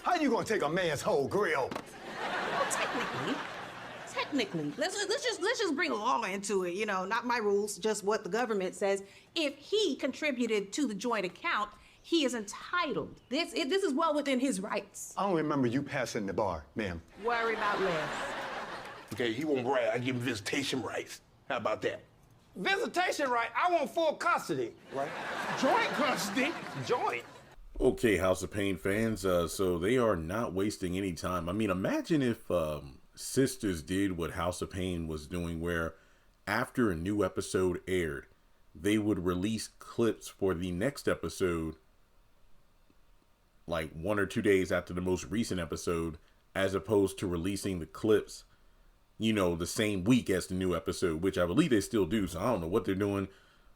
How you gonna take a man's whole grill? Well, technically, let's just bring law into it. You know, not my rules, just what the government says. If he contributed to the joint account, he is entitled. This is well within his rights. I don't remember you passing the bar, ma'am. Worry about less. Okay, he won't brag. I give him visitation rights. How about that? Visitation right, I want full custody. Right? Joint custody. Joint. Okay, House of Payne fans, so they are not wasting any time. I mean, imagine if Sisters did what House of Payne was doing, where after a new episode aired, they would release clips for the next episode like 1 or 2 days after the most recent episode, as opposed to releasing the clips, you know, the same week as the new episode, which I believe they still do. So I don't know what they're doing.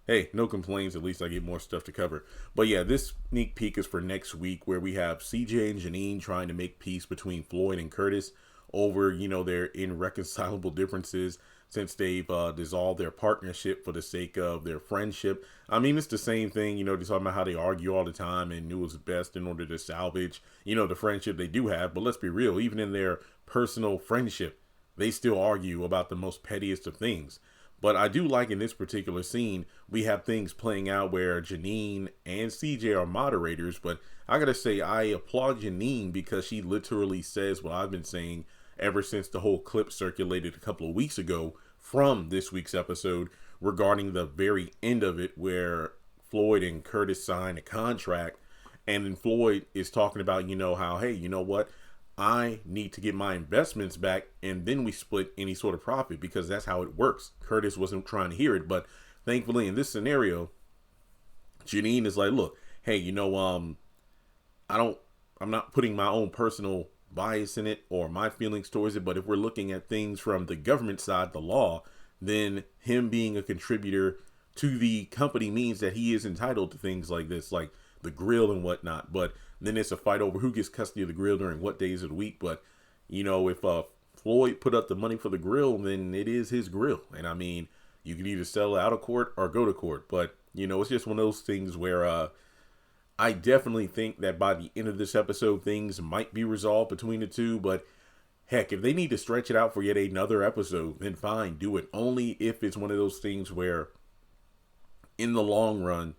Hey, no complaints. At least I get more stuff to cover. But yeah, this sneak peek is for next week, where we have CJ and Janine trying to make peace between Floyd and Curtis over, you know, their irreconcilable differences since they've dissolved their partnership for the sake of their friendship. I mean, it's the same thing, you know, they're talking about how they argue all the time and knew it was best in order to salvage, you know, the friendship they do have. But let's be real, even in their personal friendship, they still argue about the most pettiest of things. But I do like in this particular scene, we have things playing out where Janine and CJ are moderators. But I gotta say, I applaud Janine because she literally says what I've been saying ever since the whole clip circulated a couple of weeks ago from this week's episode regarding the very end of it, where Floyd and Curtis signed a contract, and then Floyd is talking about, you know, how, hey, you know what, I need to get my investments back, and then we split any sort of profit, because that's how it works. Curtis wasn't trying to hear it, but thankfully in this scenario, Janine is like, look, hey, you know, I'm not putting my own personal bias in it or my feelings towards it, but if we're looking at things from the government side, the law, then him being a contributor to the company means that he is entitled to things like this, like the grill and whatnot. But then it's a fight over who gets custody of the grill during what days of the week. But, you know, if Floyd put up the money for the grill, then it is his grill. And I mean, you can either sell it out of court or go to court. But, you know, it's just one of those things where I definitely think that by the end of this episode, things might be resolved between the two. But heck, if they need to stretch it out for yet another episode, then fine, do it. Only if it's one of those things where in the long run,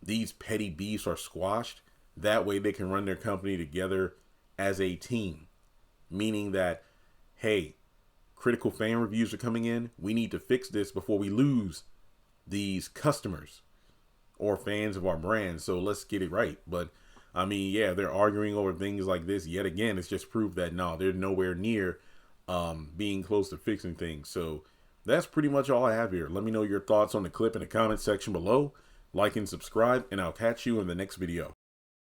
these petty beefs are squashed. That way they can run their company together as a team. Meaning that, hey, critical fan reviews are coming in. We need to fix this before we lose these customers or fans of our brand. So let's get it right. But I mean, yeah, they're arguing over things like this yet again. It's just proof that no, they're nowhere near being close to fixing things. So that's pretty much all I have here. Let me know your thoughts on the clip in the comment section below. Like and subscribe, and I'll catch you in the next video.